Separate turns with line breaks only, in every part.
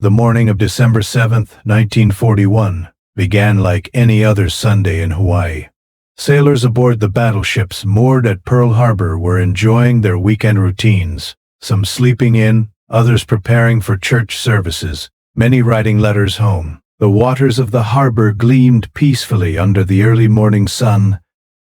The morning of December 7th, 1941, began like any other Sunday in Hawaii. Sailors aboard the battleships moored at Pearl Harbor were enjoying their weekend routines, some sleeping in, others preparing for church services, many writing letters home. The waters of the harbor gleamed peacefully under the early morning sun,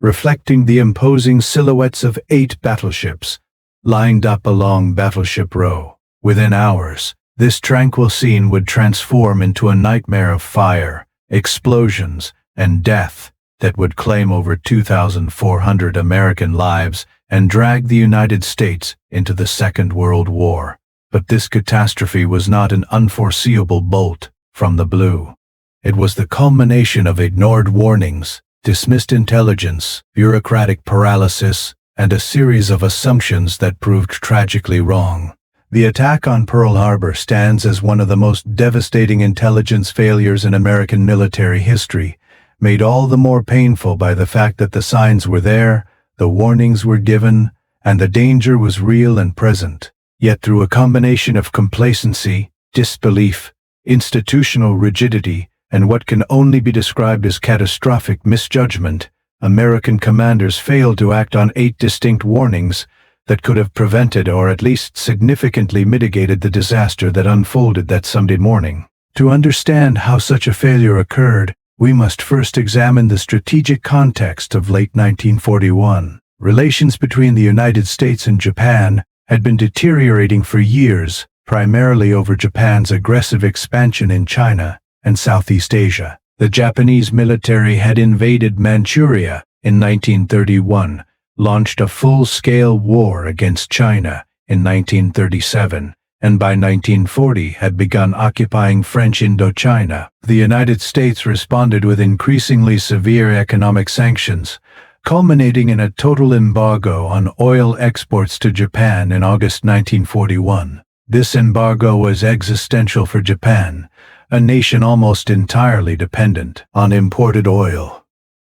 reflecting the imposing silhouettes of 8 battleships, lined up along Battleship Row. Within hours, this tranquil scene would transform into a nightmare of fire, explosions, and death that would claim over 2,400 American lives and drag the United States into the Second World War. But this catastrophe was not an unforeseeable bolt from the blue. It was the culmination of ignored warnings, dismissed intelligence, bureaucratic paralysis, and a series of assumptions that proved tragically wrong. The attack on Pearl Harbor stands as one of the most devastating intelligence failures in American military history, made all the more painful by the fact that the signs were there, the warnings were given, and the danger was real and present. Yet through a combination of complacency, disbelief, institutional rigidity, and what can only be described as catastrophic misjudgment, American commanders failed to act on 8 distinct warnings that could have prevented or at least significantly mitigated the disaster that unfolded that Sunday morning. To understand how such a failure occurred, we must first examine the strategic context of late 1941. Relations between the United States and Japan had been deteriorating for years, primarily over Japan's aggressive expansion in China and Southeast Asia. The Japanese military had invaded Manchuria in 1931, launched a full-scale war against China in 1937, and by 1940 had begun occupying French Indochina. The United States responded with increasingly severe economic sanctions, culminating in a total embargo on oil exports to Japan in August 1941. This embargo was existential for Japan, a nation almost entirely dependent on imported oil.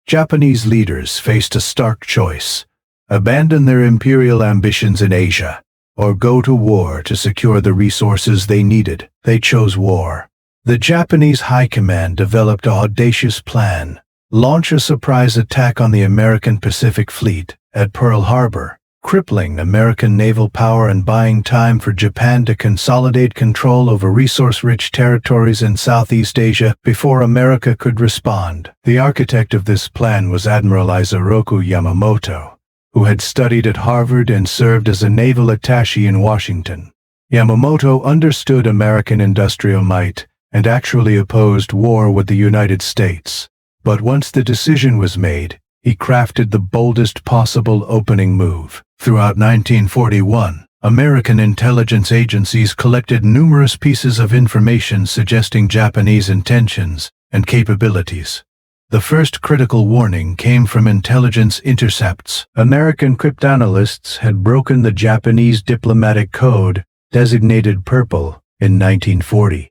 Japanese leaders faced a stark choice: abandon their imperial ambitions in Asia, or go to war to secure the resources they needed. They chose war. The Japanese High Command developed an audacious plan: launch a surprise attack on the American Pacific Fleet at Pearl Harbor, crippling American naval power and buying time for Japan to consolidate control over resource-rich territories in Southeast Asia before America could respond. The architect of this plan was Admiral Isoroku Yamamoto, who had studied at Harvard and served as a naval attaché in Washington. Yamamoto understood American industrial might and actually opposed war with the United States. But once the decision was made, he crafted the boldest possible opening move. Throughout 1941, American intelligence agencies collected numerous pieces of information suggesting Japanese intentions and capabilities. The first critical warning came from intelligence intercepts. American cryptanalysts had broken the Japanese diplomatic code, designated Purple, in 1940.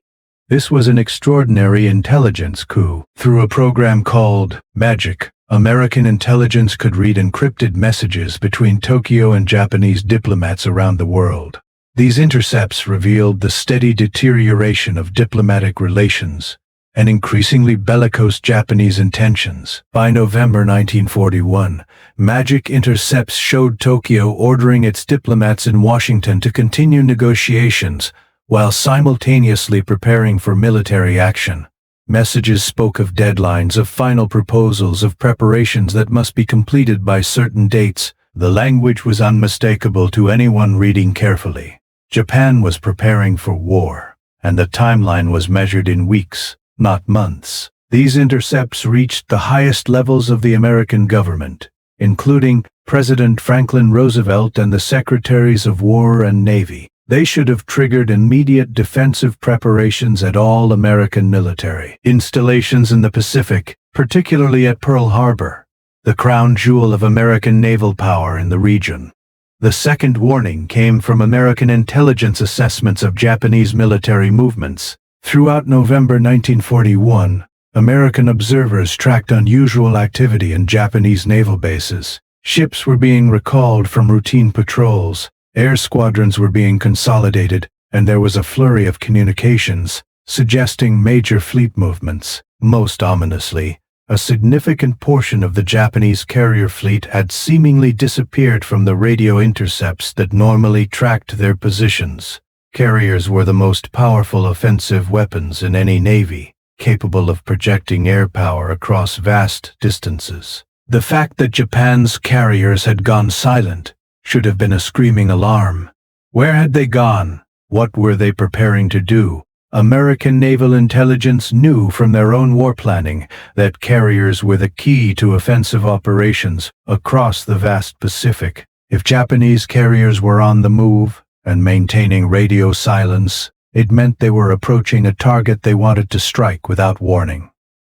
This was an extraordinary intelligence coup. Through a program called Magic, American intelligence could read encrypted messages between Tokyo and Japanese diplomats around the world. These intercepts revealed the steady deterioration of diplomatic relations and increasingly bellicose Japanese intentions. By November 1941, Magic intercepts showed Tokyo ordering its diplomats in Washington to continue negotiations while simultaneously preparing for military action. Messages spoke of deadlines, of final proposals, of preparations that must be completed by certain dates. The language was unmistakable to anyone reading carefully. Japan was preparing for war, and the timeline was measured in weeks, not months. These intercepts reached the highest levels of the American government, including President Franklin Roosevelt and the Secretaries of War and Navy. They should have triggered immediate defensive preparations at all American military installations in the Pacific, particularly at Pearl Harbor, the crown jewel of American naval power in the region. The second warning came from American intelligence assessments of Japanese military movements. Throughout November 1941, American observers tracked unusual activity in Japanese naval bases. Ships were being recalled from routine patrols, air squadrons were being consolidated, and there was a flurry of communications, suggesting major fleet movements. Most ominously, a significant portion of the Japanese carrier fleet had seemingly disappeared from the radio intercepts that normally tracked their positions. Carriers were the most powerful offensive weapons in any navy, capable of projecting air power across vast distances. The fact that Japan's carriers had gone silent should have been a screaming alarm. Where had they gone? What were they preparing to do? American naval intelligence knew from their own war planning that carriers were the key to offensive operations across the vast Pacific. If Japanese carriers were on the move and maintaining radio silence, it meant they were approaching a target they wanted to strike without warning.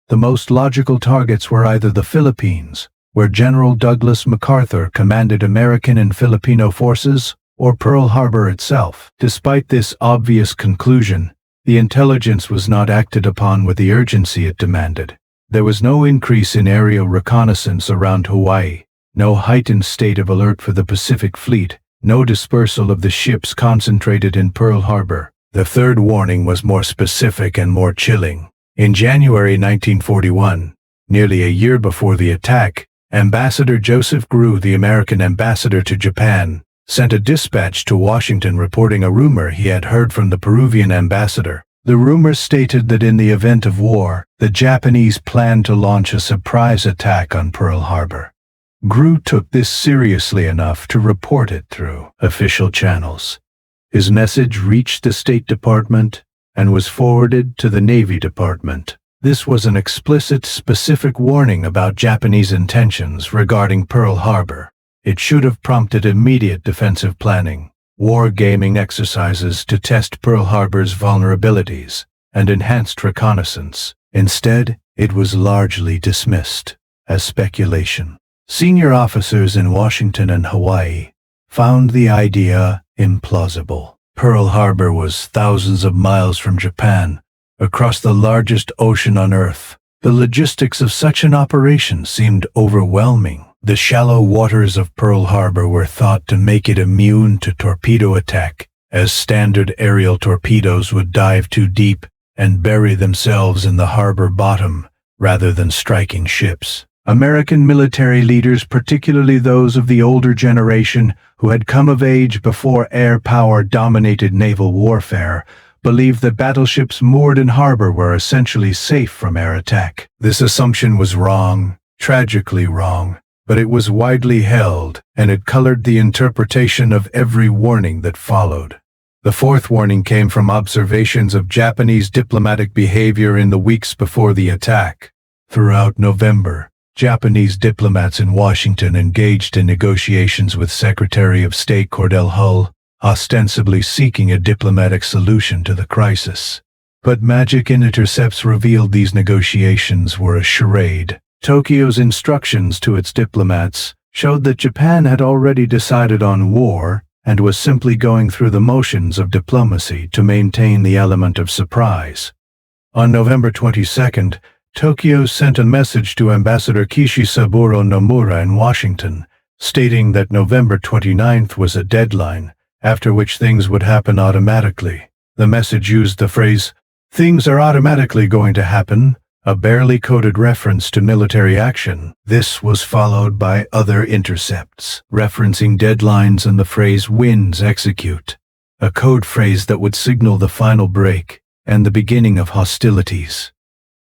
The most logical targets were either the Philippines, where General Douglas MacArthur commanded American and Filipino forces, or Pearl Harbor itself. Despite this obvious conclusion, the intelligence was not acted upon with the urgency it demanded. There was no increase in aerial reconnaissance around Hawaii, no heightened state of alert for the Pacific Fleet, no dispersal of the ships concentrated in Pearl Harbor. The third warning was more specific and more chilling. In January 1941, nearly a year before the attack, Ambassador Joseph Grew, the American ambassador to Japan, sent a dispatch to Washington reporting a rumor he had heard from the Peruvian ambassador. The rumor stated that in the event of war, the Japanese planned to launch a surprise attack on Pearl Harbor. Grew took this seriously enough to report it through official channels. His message reached the State Department and was forwarded to the Navy Department. This was an explicit, specific warning about Japanese intentions regarding Pearl Harbor. It should have prompted immediate defensive planning, war-gaming exercises to test Pearl Harbor's vulnerabilities, and enhanced reconnaissance. Instead, it was largely dismissed as speculation. Senior officers in Washington and Hawaii found the idea implausible. Pearl Harbor was thousands of miles from Japan, across the largest ocean on Earth. The logistics of such an operation seemed overwhelming. The shallow waters of Pearl Harbor were thought to make it immune to torpedo attack, as standard aerial torpedoes would dive too deep and bury themselves in the harbor bottom rather than striking ships. American military leaders, particularly those of the older generation who had come of age before air power dominated naval warfare, believed that battleships moored in harbor were essentially safe from air attack. This assumption was wrong, tragically wrong, but it was widely held, and it colored the interpretation of every warning that followed. The fourth warning came from observations of Japanese diplomatic behavior in the weeks before the attack. Throughout November, Japanese diplomats in Washington engaged in negotiations with Secretary of State Cordell Hull, ostensibly seeking a diplomatic solution to the crisis. But magic intercepts revealed these negotiations were a charade. Tokyo's instructions to its diplomats showed that Japan had already decided on war and was simply going through the motions of diplomacy to maintain the element of surprise. On November 22nd, Tokyo sent a message to Ambassador Kishisaburo Nomura in Washington, stating that November 29th was a deadline, after which things would happen automatically. The message used the phrase, "Things are automatically going to happen," a barely coded reference to military action. This was followed by other intercepts, referencing deadlines and the phrase "winds execute," a code phrase that would signal the final break and the beginning of hostilities.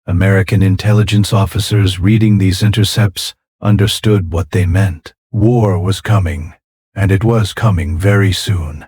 American intelligence officers reading these intercepts understood what they meant. War was coming, and it was coming very soon.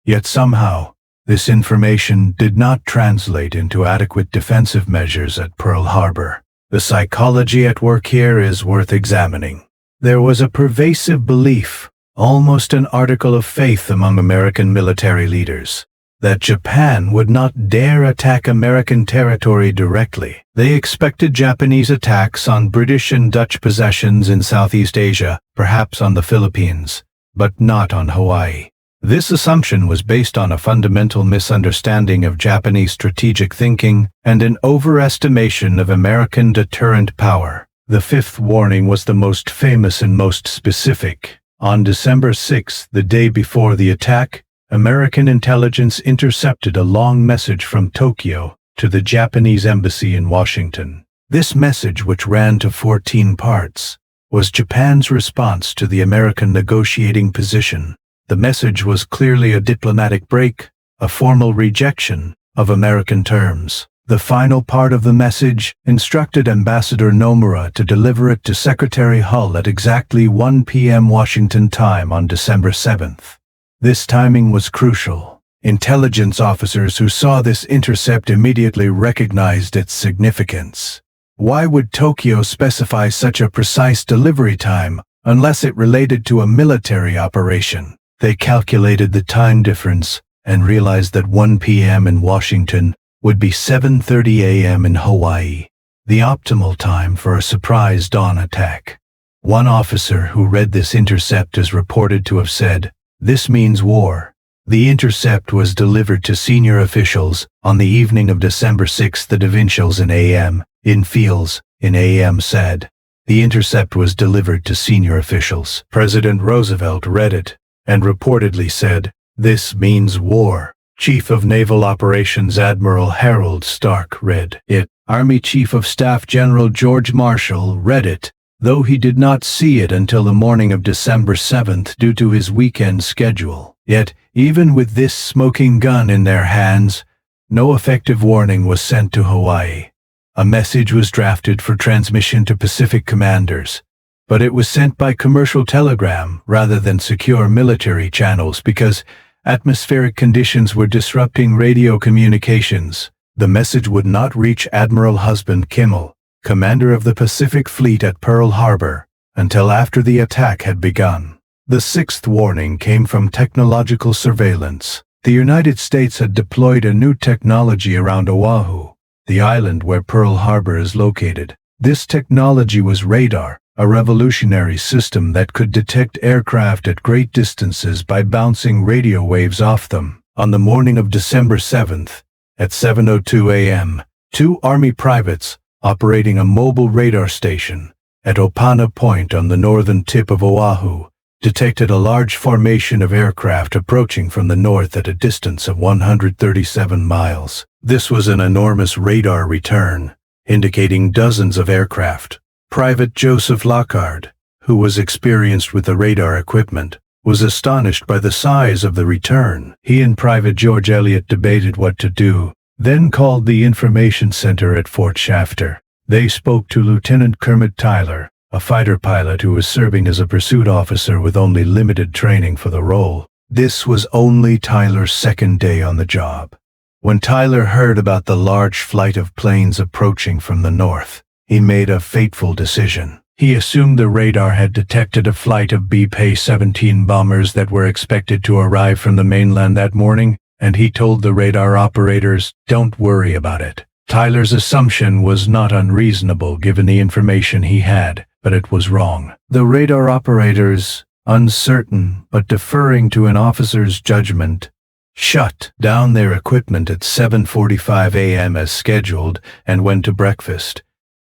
Yet somehow, this information did not translate into adequate defensive measures at Pearl Harbor. The psychology at work here is worth examining. There was a pervasive belief, almost an article of faith among American military leaders, that Japan would not dare attack American territory directly. They expected Japanese attacks on British and Dutch possessions in Southeast Asia, perhaps on the Philippines, but not on Hawaii. This assumption was based on a fundamental misunderstanding of Japanese strategic thinking and an overestimation of American deterrent power. The fifth warning was the most famous and most specific. On December 6, the day before the attack, American intelligence intercepted a long message from Tokyo to the Japanese embassy in Washington. This message, which ran to 14 parts, was Japan's response to the American negotiating position. The message was clearly a diplomatic break, a formal rejection of American terms. The final part of the message instructed Ambassador Nomura to deliver it to Secretary Hull at exactly 1 p.m. Washington time on December 7th. This timing was crucial. Intelligence officers who saw this intercept immediately recognized its significance. Why would Tokyo specify such a precise delivery time unless it related to a military operation? They calculated the time difference and realized that 1 p.m. in Washington would be 7:30 a.m. in Hawaii, the optimal time for a surprise dawn attack. One officer who read this intercept is reported to have said, "This means war." The intercept was delivered to senior officials on the evening of December 6th. The officials in AM, in Fields, in AM said. The intercept was delivered to senior officials. President Roosevelt read it and reportedly said, "This means war." Chief of Naval Operations Admiral Harold Stark read it. Army Chief of Staff General George Marshall read it, though he did not see it until the morning of December 7th due to his weekend schedule. Yet, even with this smoking gun in their hands, no effective warning was sent to Hawaii. A message was drafted for transmission to Pacific commanders, but it was sent by commercial telegram rather than secure military channels because atmospheric conditions were disrupting radio communications. The message would not reach Admiral Husband Kimmel, commander of the Pacific Fleet at Pearl Harbor, until after the attack had begun. The sixth warning came from technological surveillance. The United States had deployed a new technology around Oahu, the island where Pearl Harbor is located. This technology was radar, a revolutionary system that could detect aircraft at great distances by bouncing radio waves off them. On the morning of December 7th, at 7:02 a.m., two Army privates, operating a mobile radar station at Opana Point on the northern tip of Oahu, detected a large formation of aircraft approaching from the north at a distance of 137 miles. This was an enormous radar return, indicating dozens of aircraft. Private Joseph Lockhart, who was experienced with the radar equipment, was astonished by the size of the return. He and Private George Elliott debated what to do, then called the information center at Fort Shafter. They spoke to Lieutenant Kermit Tyler, a fighter pilot who was serving as a pursuit officer with only limited training for the role. This was only Tyler's second day on the job. When Tyler heard about the large flight of planes approaching from the north, he made a fateful decision. He assumed the radar had detected a flight of B-17 bombers that were expected to arrive from the mainland that morning, and he told the radar operators, "Don't worry about it." Tyler's assumption was not unreasonable given the information he had, but it was wrong. The radar operators, uncertain but deferring to an officer's judgment, shut down their equipment at 7:45 a.m. as scheduled and went to breakfast.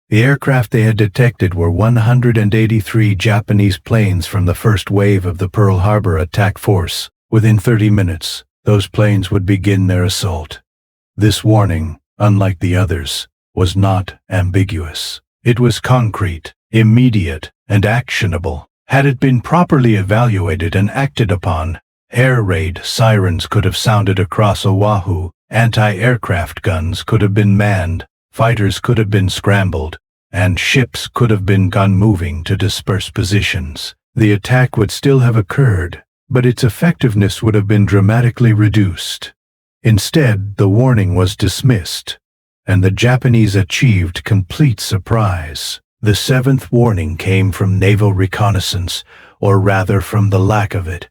The aircraft they had detected were 183 Japanese planes from the first wave of the Pearl Harbor attack force. Within 30 minutes, those planes would begin their assault. This warning, unlike the others, was not ambiguous. It was concrete, immediate, and actionable. Had it been properly evaluated and acted upon, air raid sirens could have sounded across Oahu, anti-aircraft guns could have been manned, fighters could have been scrambled, and ships could have been gone moving to disperse positions. The attack would still have occurred, but its effectiveness would have been dramatically reduced. Instead, the warning was dismissed, and the Japanese achieved complete surprise. The seventh warning came from naval reconnaissance, or rather from the lack of it.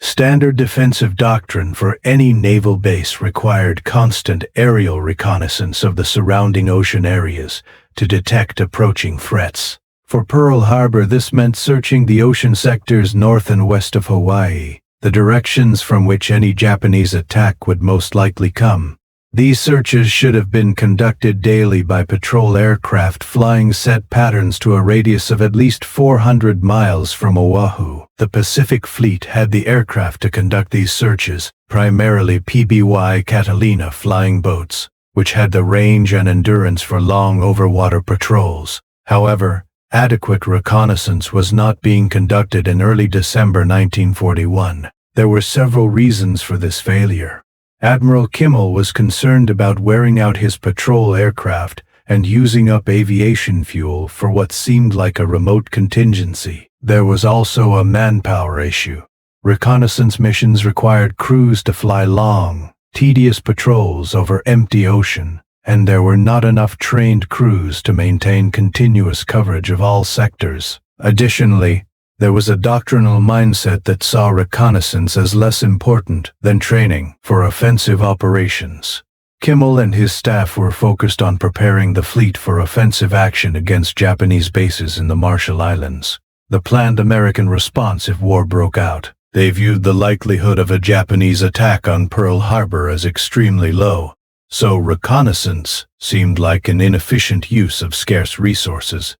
Standard defensive doctrine for any naval base required constant aerial reconnaissance of the surrounding ocean areas to detect approaching threats. For Pearl Harbor, this meant searching the ocean sectors north and west of Hawaii, the directions from which any Japanese attack would most likely come. These searches should have been conducted daily by patrol aircraft flying set patterns to a radius of at least 400 miles from Oahu. The Pacific Fleet had the aircraft to conduct these searches, primarily PBY Catalina flying boats, which had the range and endurance for long overwater patrols. However, adequate reconnaissance was not being conducted in early December 1941. There were several reasons for this failure. Admiral Kimmel was concerned about wearing out his patrol aircraft and using up aviation fuel for what seemed like a remote contingency. There was also a manpower issue. Reconnaissance missions required crews to fly long, tedious patrols over empty ocean, and there were not enough trained crews to maintain continuous coverage of all sectors. Additionally, there was a doctrinal mindset that saw reconnaissance as less important than training for offensive operations. Kimmel and his staff were focused on preparing the fleet for offensive action against Japanese bases in the Marshall Islands, the planned American response if war broke out. They viewed the likelihood of a Japanese attack on Pearl Harbor as extremely low, so reconnaissance seemed like an inefficient use of scarce resources.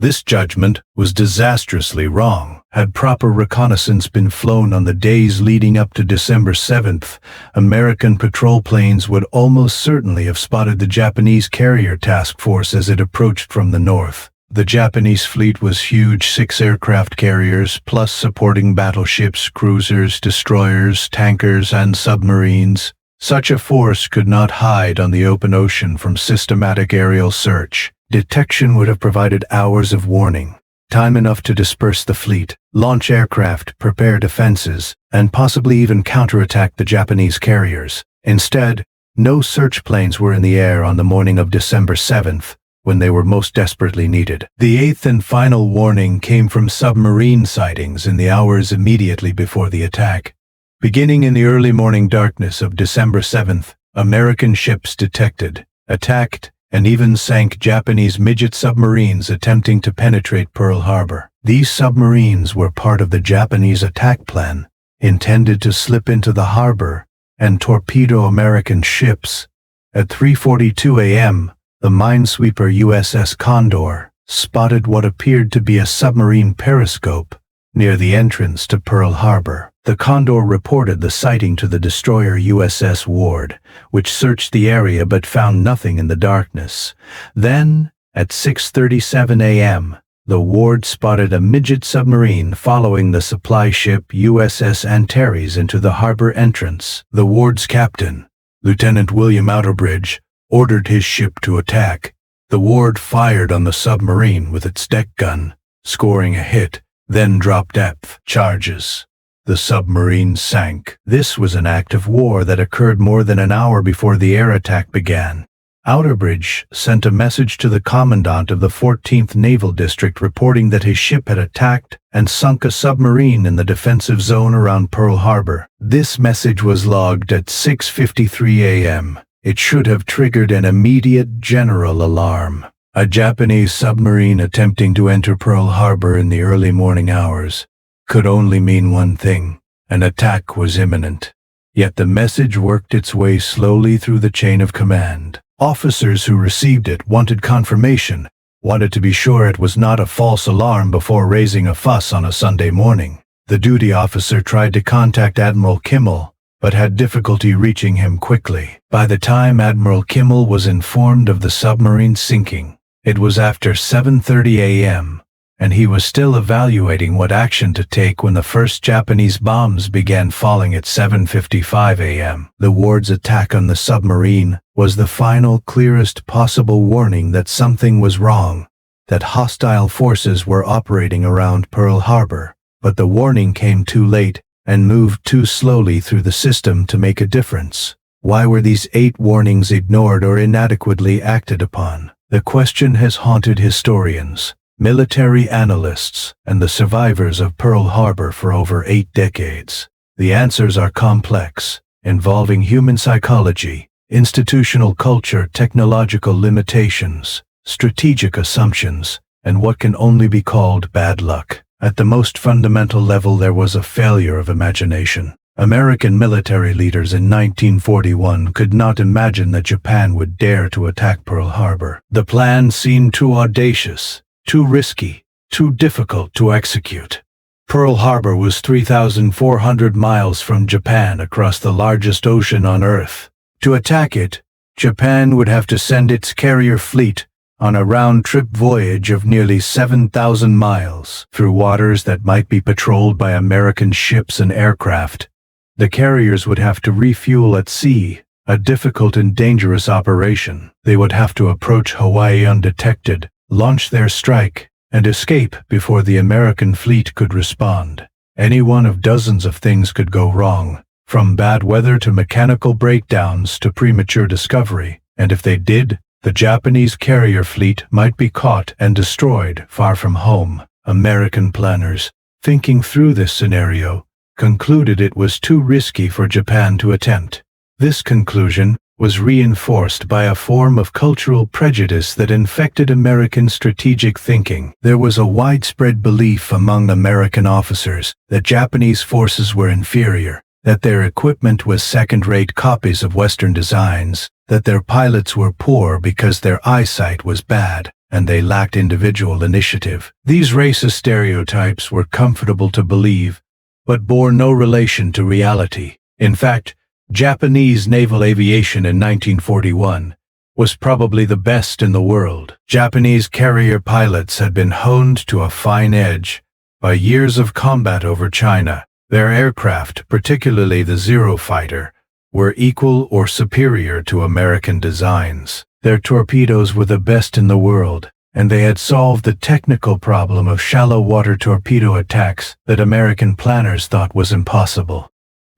This judgment was disastrously wrong. Had proper reconnaissance been flown on the days leading up to December 7th, American patrol planes would almost certainly have spotted the Japanese carrier task force as it approached from the north. The Japanese fleet was huge, 6 aircraft carriers, plus supporting battleships, cruisers, destroyers, tankers, and submarines. Such a force could not hide on the open ocean from systematic aerial search. Detection would have provided hours of warning, time enough to disperse the fleet, launch aircraft, prepare defenses, and possibly even counterattack the Japanese carriers. Instead, no search planes were in the air on the morning of December 7th, when they were most desperately needed. The 8th and final warning came from submarine sightings in the hours immediately before the attack. Beginning in the early morning darkness of December 7th, American ships detected, attacked, and even sank Japanese midget submarines attempting to penetrate Pearl Harbor. These submarines were part of the Japanese attack plan, intended to slip into the harbor and torpedo American ships. At 3:42 a.m., the minesweeper USS Condor spotted what appeared to be a submarine periscope near the entrance to Pearl Harbor. The Condor reported the sighting to the destroyer USS Ward, which searched the area but found nothing in the darkness. Then, at 6:37 a.m., the Ward spotted a midget submarine following the supply ship USS Antares into the harbor entrance. The Ward's captain, Lieutenant William Outerbridge, ordered his ship to attack. The Ward fired on the submarine with its deck gun, scoring a hit, then dropped depth charges. The submarine sank. This was an act of war that occurred more than an hour before the air attack began. Outerbridge sent a message to the commandant of the 14th Naval District reporting that his ship had attacked and sunk a submarine in the defensive zone around Pearl Harbor. This message was logged at 6:53 a.m. It should have triggered an immediate general alarm. A Japanese submarine attempting to enter Pearl Harbor in the early morning hours could only mean one thing: an attack was imminent. Yet the message worked its way slowly through the chain of command. Officers who received it wanted confirmation, wanted to be sure it was not a false alarm before raising a fuss on a Sunday morning. The duty officer tried to contact Admiral Kimmel, but had difficulty reaching him quickly. By the time Admiral Kimmel was informed of the submarine sinking, it was after 7:30 a.m., and he was still evaluating what action to take when the first Japanese bombs began falling at 7:55 a.m. The Ward's attack on the submarine was the final, clearest possible warning that something was wrong, that hostile forces were operating around Pearl Harbor. But the warning came too late and moved too slowly through the system to make a difference. Why were these 8 warnings ignored or inadequately acted upon? The question has haunted historians, military analysts, and the survivors of Pearl Harbor for over 8 decades. The answers are complex, involving human psychology, institutional culture, technological limitations, strategic assumptions, and what can only be called bad luck. At the most fundamental level, there was a failure of imagination. American military leaders in 1941 could not imagine that Japan would dare to attack Pearl Harbor. The plan seemed too audacious, too risky, too difficult to execute. Pearl Harbor was 3,400 miles from Japan across the largest ocean on Earth. To attack it, Japan would have to send its carrier fleet on a round-trip voyage of nearly 7,000 miles through waters that might be patrolled by American ships and aircraft. The carriers would have to refuel at sea, a difficult and dangerous operation. They would have to approach Hawaii undetected, launch their strike, and escape before the American fleet could respond. Any one of dozens of things could go wrong, from bad weather to mechanical breakdowns to premature discovery, and if they did, the Japanese carrier fleet might be caught and destroyed far from home. American planners, thinking through this scenario, concluded it was too risky for Japan to attempt. This conclusion was reinforced by a form of cultural prejudice that infected American strategic thinking. There was a widespread belief among American officers that Japanese forces were inferior, that their equipment was second-rate copies of Western designs, that their pilots were poor because their eyesight was bad, and they lacked individual initiative. These racist stereotypes were comfortable to believe, but bore no relation to reality. In fact, Japanese naval aviation in 1941 was probably the best in the world. Japanese carrier pilots had been honed to a fine edge by years of combat over China. Their aircraft, particularly the Zero fighter, were equal or superior to American designs. Their torpedoes were the best in the world, and they had solved the technical problem of shallow water torpedo attacks that American planners thought was impossible.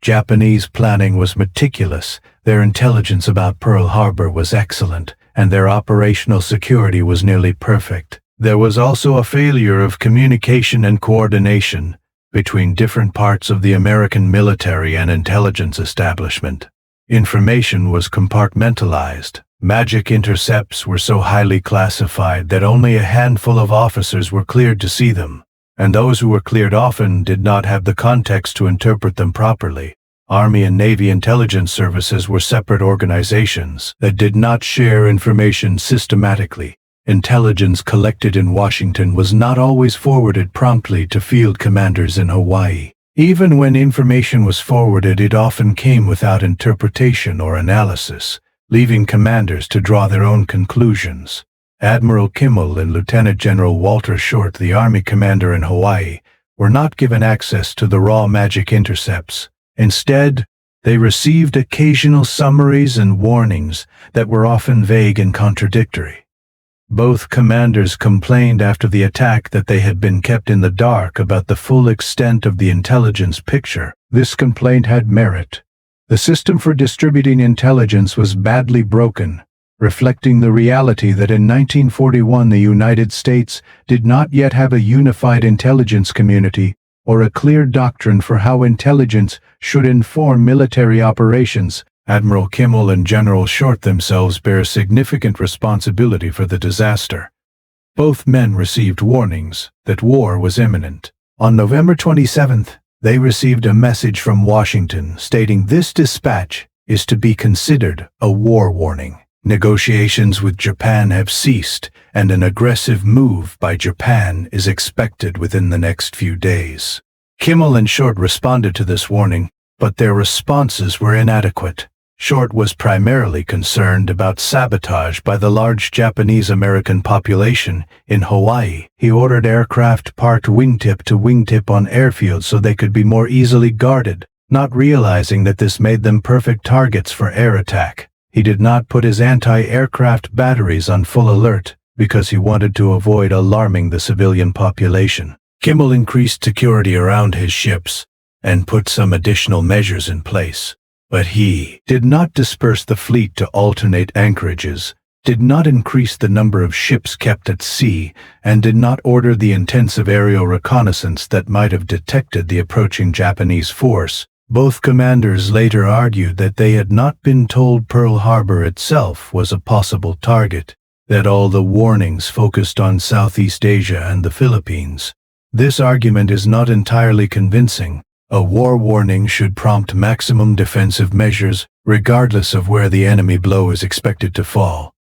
Japanese planning was meticulous, their intelligence about Pearl Harbor was excellent, and their operational security was nearly perfect. There was also a failure of communication and coordination between different parts of the American military and intelligence establishment. Information was compartmentalized. Magic intercepts were so highly classified that only a handful of officers were cleared to see them, and those who were cleared often did not have the context to interpret them properly. Army and Navy intelligence services were separate organizations that did not share information systematically. Intelligence collected in Washington was not always forwarded promptly to field commanders in Hawaii. Even when information was forwarded, it often came without interpretation or analysis, leaving commanders to draw their own conclusions. Admiral Kimmel and Lieutenant General Walter Short, the Army commander in Hawaii, were not given access to the raw magic intercepts. Instead, they received occasional summaries and warnings that were often vague and contradictory. Both commanders complained after the attack that they had been kept in the dark about the full extent of the intelligence picture. This complaint had merit. The system for distributing intelligence was badly broken, reflecting the reality that in 1941 the United States did not yet have a unified intelligence community or a clear doctrine for how intelligence should inform military operations. Admiral Kimmel and General Short themselves bear significant responsibility for the disaster. Both men received warnings that war was imminent. On November 27th, they received a message from Washington stating this dispatch is to be considered a war warning. Negotiations with Japan have ceased, and an aggressive move by Japan is expected within the next few days. Kimmel and Short responded to this warning, but their responses were inadequate. Short was primarily concerned about sabotage by the large Japanese-American population in Hawaii. He ordered aircraft parked wingtip to wingtip on airfields so they could be more easily guarded, not realizing that this made them perfect targets for air attack. He did not put his anti-aircraft batteries on full alert because he wanted to avoid alarming the civilian population. Kimmel increased security around his ships and put some additional measures in place. But he did not disperse the fleet to alternate anchorages, did not increase the number of ships kept at sea, and did not order the intensive aerial reconnaissance that might have detected the approaching Japanese force. Both commanders later argued that they had not been told Pearl Harbor itself was a possible target, that all the warnings focused on Southeast Asia and the Philippines. This argument is not entirely convincing. A war warning should prompt maximum defensive measures, regardless of where the enemy blow is expected to fall.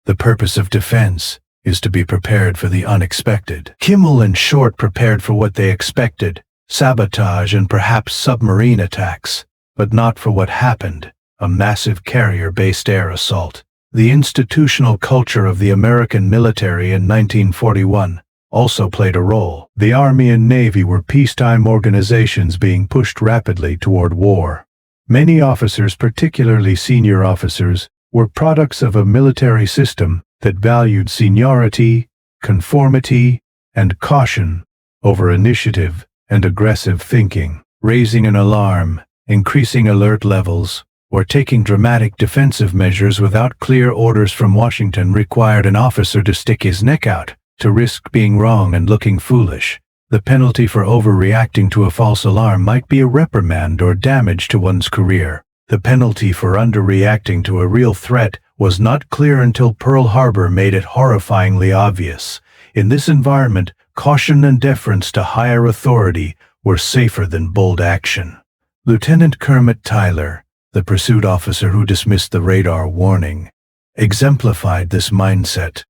The purpose of defense is to be prepared for the unexpected. Kimmel and Short prepared for what they expected, sabotage, and perhaps submarine attacks, but not for what happened, a massive carrier-based air assault. The institutional culture of the American military in 1941 also played a role. The Army and Navy were peacetime organizations being pushed rapidly toward war. Many officers, particularly senior officers, were products of a military system that valued seniority, conformity, and caution over initiative and aggressive thinking. Raising an alarm, increasing alert levels, or taking dramatic defensive measures without clear orders from Washington required an officer to stick his neck out, to risk being wrong and looking foolish. The penalty for overreacting to a false alarm might be a reprimand or damage to one's career. The penalty for underreacting to a real threat was not clear until Pearl Harbor made it horrifyingly obvious. In this environment, caution and deference to higher authority were safer than bold action. Lieutenant Kermit Tyler, the pursuit officer who dismissed the radar warning, exemplified this mindset.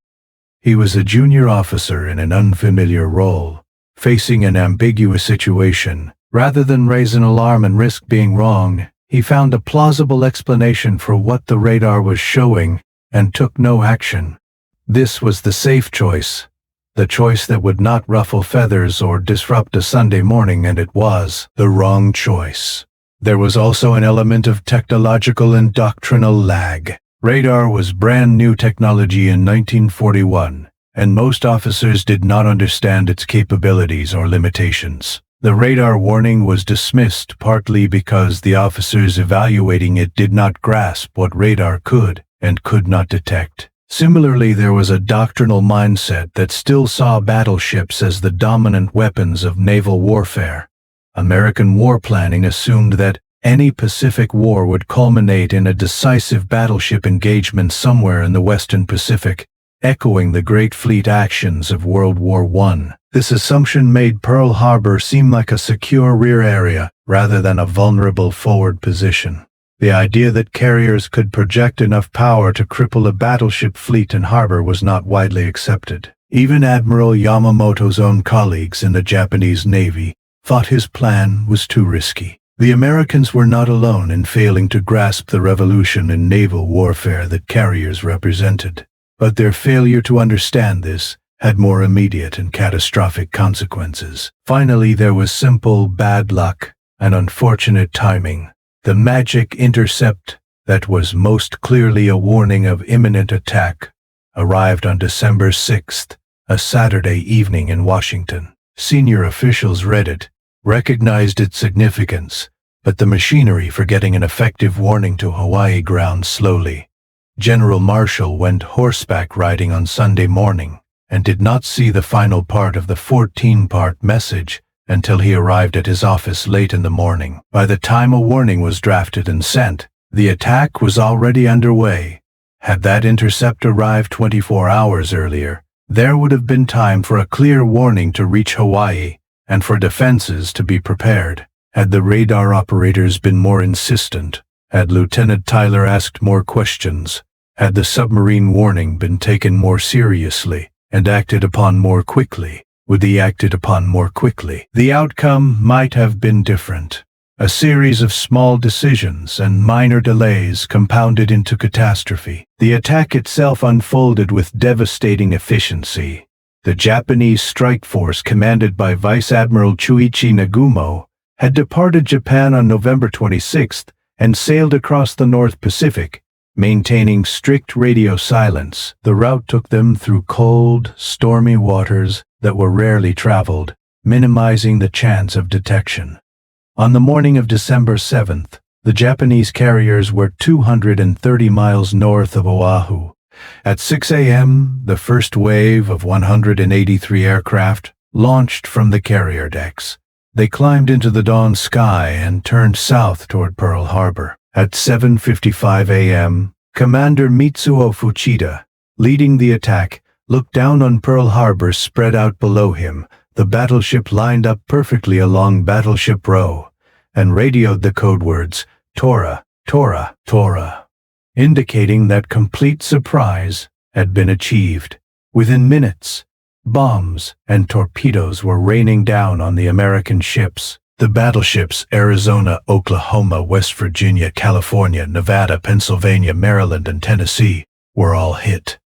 He was a junior officer in an unfamiliar role, facing an ambiguous situation. Rather than raise an alarm and risk being wrong, he found a plausible explanation for what the radar was showing and took no action. This was the safe choice, the choice that would not ruffle feathers or disrupt a Sunday morning, and it was the wrong choice. There was also an element of technological and doctrinal lag. Radar was brand new technology in 1941, and most officers did not understand its capabilities or limitations. The radar warning was dismissed partly because the officers evaluating it did not grasp what radar could and could not detect. Similarly, there was a doctrinal mindset that still saw battleships as the dominant weapons of naval warfare. American war planning assumed that any Pacific war would culminate in a decisive battleship engagement somewhere in the Western Pacific, echoing the Great Fleet actions of World War I. This assumption made Pearl Harbor seem like a secure rear area rather than a vulnerable forward position. The idea that carriers could project enough power to cripple a battleship fleet in harbor was not widely accepted. Even Admiral Yamamoto's own colleagues in the Japanese Navy thought his plan was too risky. The Americans were not alone in failing to grasp the revolution in naval warfare that carriers represented, but their failure to understand this had more immediate and catastrophic consequences. Finally, there was simple bad luck and unfortunate timing. The magic intercept that was most clearly a warning of imminent attack arrived on December 6th, a Saturday evening in Washington. Senior officials read it, recognized its significance, but the machinery for getting an effective warning to Hawaii ground slowly. General Marshall went horseback riding on Sunday morning and did not see the final part of the 14-part message until he arrived at his office late in the morning. By the time a warning was drafted and sent, the attack was already underway. Had that intercept arrived 24 hours earlier, there would have been time for a clear warning to reach Hawaii and for defenses to be prepared. Had the radar operators been more insistent, had Lieutenant Tyler asked more questions, had the submarine warning been taken more seriously and acted upon more quickly, would he acted upon more quickly, the outcome might have been different. A series of small decisions and minor delays compounded into catastrophe. The attack itself unfolded with devastating efficiency. The Japanese strike force, commanded by Vice Admiral Chuichi Nagumo, had departed Japan on November 26th and sailed across the North Pacific, maintaining strict radio silence. The route took them through cold, stormy waters that were rarely traveled, minimizing the chance of detection. On the morning of December 7th, the Japanese carriers were 230 miles north of Oahu. At 6 a.m., the first wave of 183 aircraft launched from the carrier decks. They climbed into the dawn sky and turned south toward Pearl Harbor. At 7:55 a.m., Commander Mitsuo Fuchida, leading the attack, looked down on Pearl Harbor spread out below him, the battleship lined up perfectly along Battleship Row, and radioed the code words, "Tora, Tora, Tora," indicating that complete surprise had been achieved. Within minutes, Bombs and torpedoes were raining down on the American ships. The battleships Arizona, Oklahoma, West Virginia, California, Nevada, Pennsylvania, Maryland, and Tennessee were all hit.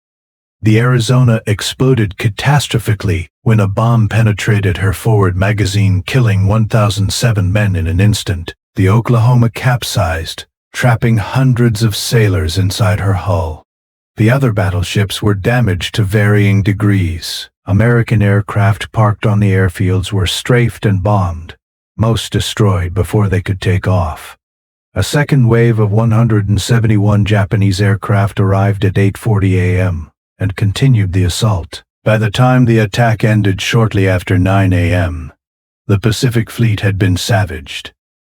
The Arizona exploded catastrophically when a bomb penetrated her forward magazine, killing 1,007 men in an instant. The Oklahoma capsized, trapping hundreds of sailors inside her hull. The other battleships were damaged to varying degrees. American aircraft parked on the airfields were strafed and bombed, most destroyed before they could take off. A second wave of 171 Japanese aircraft arrived at 8:40 a.m. and continued the assault. By the time the attack ended shortly after 9 a.m., the Pacific Fleet had been savaged.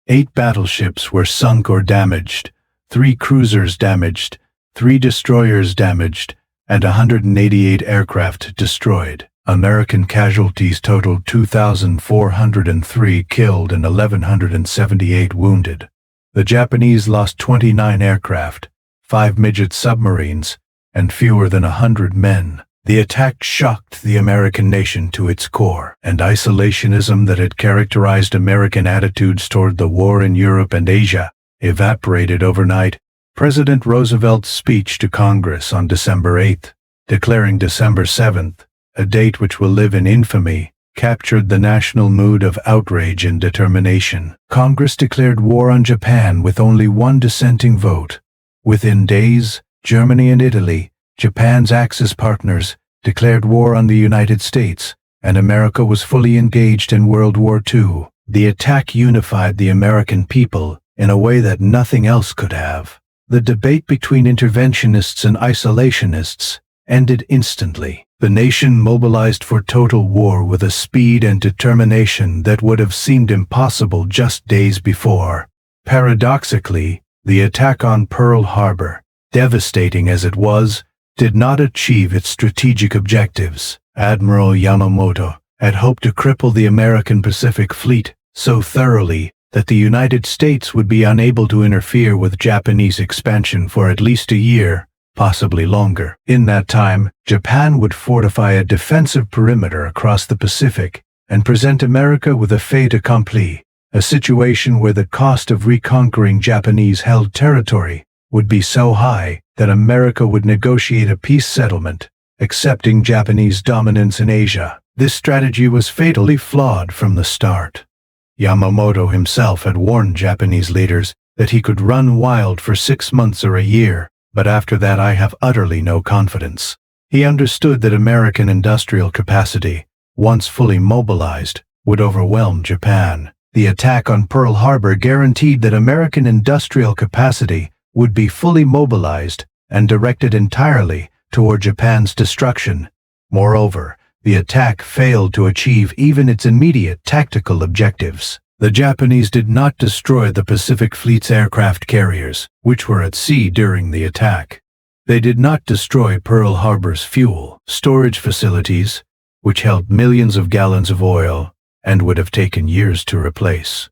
8 battleships were sunk or damaged, 3 cruisers damaged, 3 destroyers damaged, and 188 aircraft destroyed. American casualties totaled 2,403 killed and 1,178 wounded. The Japanese lost 29 aircraft, 5 midget submarines, and fewer than 100 men. The attack shocked the American nation to its core, and isolationism that had characterized American attitudes toward the war in Europe and Asia evaporated overnight. President Roosevelt's speech to Congress on December 8th, declaring December 7th, a date which will live in infamy, captured the national mood of outrage and determination. Congress declared war on Japan with only one dissenting vote. Within days, Germany and Italy, Japan's Axis partners, declared war on the United States, and America was fully engaged in World War II. The attack unified the American people in a way that nothing else could have. The debate between interventionists and isolationists ended instantly. The nation mobilized for total war with a speed and determination that would have seemed impossible just days before. Paradoxically, the attack on Pearl Harbor, devastating as it was, did not achieve its strategic objectives. Admiral Yamamoto had hoped to cripple the American Pacific Fleet so thoroughly that the United States would be unable to interfere with Japanese expansion for at least a year, possibly longer. In that time, Japan would fortify a defensive perimeter across the Pacific and present America with a fait accompli, a situation where the cost of reconquering Japanese-held territory would be so high that America would negotiate a peace settlement, accepting Japanese dominance in Asia. This strategy was fatally flawed from the start. Yamamoto himself had warned Japanese leaders that he could run wild for 6 months or a year, but after that I have utterly no confidence. He understood that American industrial capacity, once fully mobilized, would overwhelm Japan. The attack on Pearl Harbor guaranteed that American industrial capacity would be fully mobilized and directed entirely toward Japan's destruction. Moreover, the attack failed to achieve even its immediate tactical objectives. The Japanese did not destroy the Pacific Fleet's aircraft carriers, which were at sea during the attack. They did not destroy Pearl Harbor's fuel storage facilities, which held millions of gallons of oil and would have taken years to replace.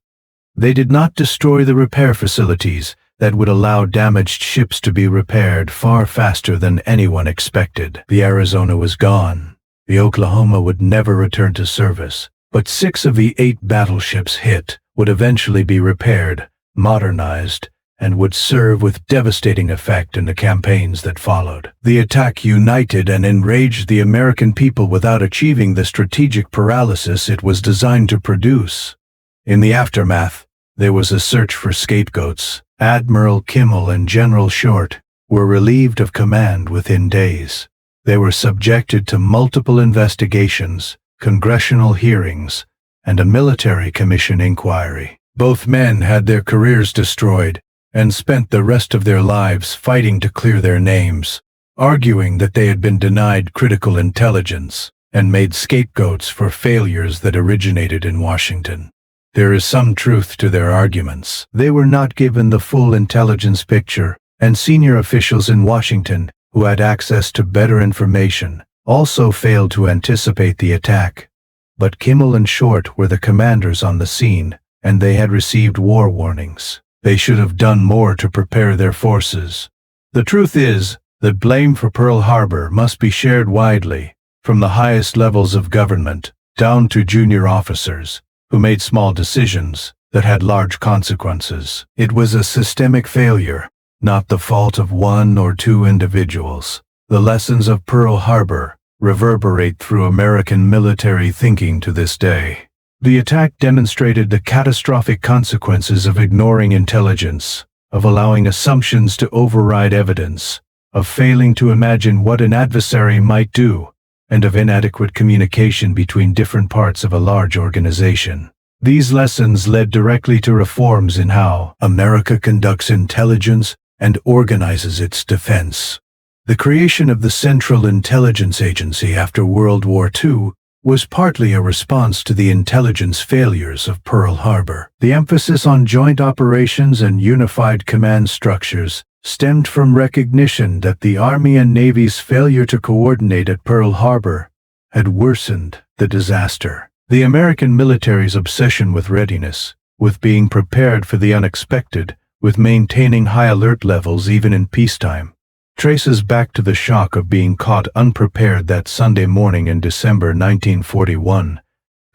They did not destroy the repair facilities that would allow damaged ships to be repaired far faster than anyone expected. The Arizona was gone. The Oklahoma would never return to service, but 6 of the 8 battleships hit would eventually be repaired, modernized, and would serve with devastating effect in the campaigns that followed. The attack united and enraged the American people without achieving the strategic paralysis it was designed to produce. In the aftermath, there was a search for scapegoats. Admiral Kimmel and General Short were relieved of command within days. They were subjected to multiple investigations, congressional hearings, and a military commission inquiry. Both men had their careers destroyed and spent the rest of their lives fighting to clear their names, arguing that they had been denied critical intelligence and made scapegoats for failures that originated in Washington. There is some truth to their arguments. They were not given the full intelligence picture, and senior officials in Washington, who had access to better information, also failed to anticipate the attack. But Kimmel and Short were the commanders on the scene, and they had received war warnings. They should have done more to prepare their forces. The truth is that blame for Pearl Harbor must be shared widely. from the highest levels of government down to junior officers who made small decisions that had large consequences. It was a systemic failure, not the fault of one or two individuals. The lessons of Pearl Harbor reverberate through American military thinking to this day. The attack demonstrated the catastrophic consequences of ignoring intelligence, of allowing assumptions to override evidence, of failing to imagine what an adversary might do, and of inadequate communication between different parts of a large organization. These lessons led directly to reforms in how America conducts intelligence and organizes its defense. The creation of the Central Intelligence Agency after World War II was partly a response to the intelligence failures of Pearl Harbor. The emphasis on joint operations and unified command structures stemmed from recognition that the Army and Navy's failure to coordinate at Pearl Harbor had worsened the disaster. The American military's obsession with readiness, with being prepared for the unexpected, with maintaining high alert levels even in peacetime, traces back to the shock of being caught unprepared that Sunday morning in December 1941.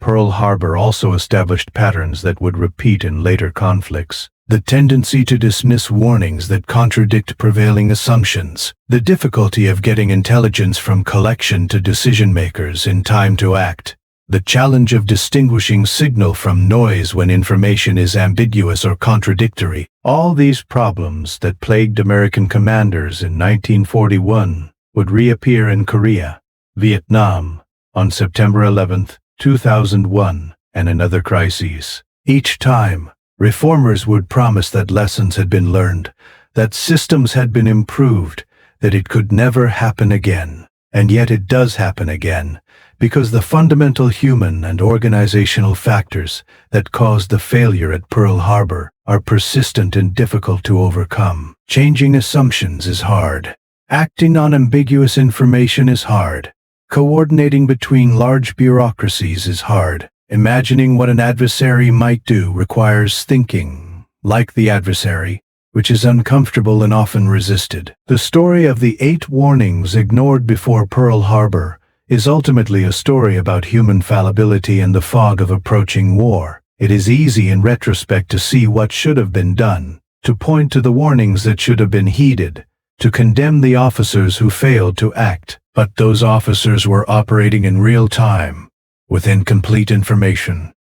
Pearl Harbor also established patterns that would repeat in later conflicts. The tendency to dismiss warnings that contradict prevailing assumptions, the difficulty of getting intelligence from collection to decision-makers in time to act, the challenge of distinguishing signal from noise when information is ambiguous or contradictory. All these problems that plagued American commanders in 1941 would reappear in Korea, Vietnam, on September 11, 2001, and in other crises. Each time, reformers would promise that lessons had been learned, that systems had been improved, that it could never happen again. And yet it does happen again, because the fundamental human and organizational factors that caused the failure at Pearl Harbor are persistent and difficult to overcome. Changing assumptions is hard. Acting on ambiguous information is hard. Coordinating between large bureaucracies is hard. Imagining what an adversary might do requires thinking, like the adversary, which is uncomfortable and often resisted. The story of the 8 warnings ignored before Pearl Harbor is ultimately a story about human fallibility and the fog of approaching war. It is easy in retrospect to see what should have been done, to point to the warnings that should have been heeded, to condemn the officers who failed to act. But those officers were operating in real time, with incomplete information,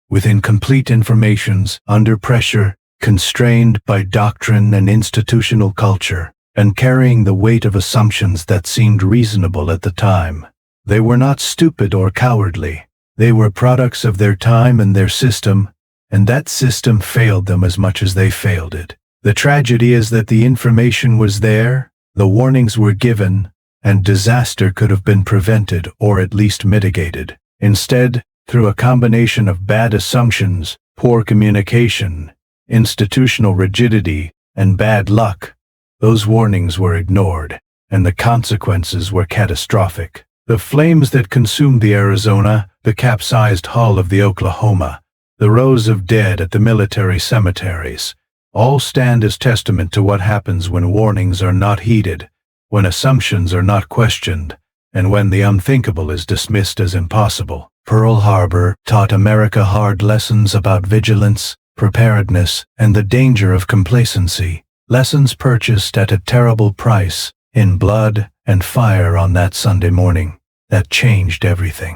under pressure, constrained by doctrine and institutional culture, and carrying the weight of assumptions that seemed reasonable at the time. They were not stupid or cowardly. They were products of their time and their system, and that system failed them as much as they failed it. The tragedy is that the information was there, the warnings were given, and disaster could have been prevented or at least mitigated. Instead, through a combination of bad assumptions, poor communication, institutional rigidity, and bad luck, those warnings were ignored, and the consequences were catastrophic. The flames that consumed the Arizona, the capsized hull of the Oklahoma, the rows of dead at the military cemeteries, all stand as testament to what happens when warnings are not heeded, when assumptions are not questioned, and when the unthinkable is dismissed as impossible. Pearl Harbor taught America hard lessons about vigilance, preparedness, and the danger of complacency, lessons purchased at a terrible price, in blood and fire on that Sunday morning, that changed everything.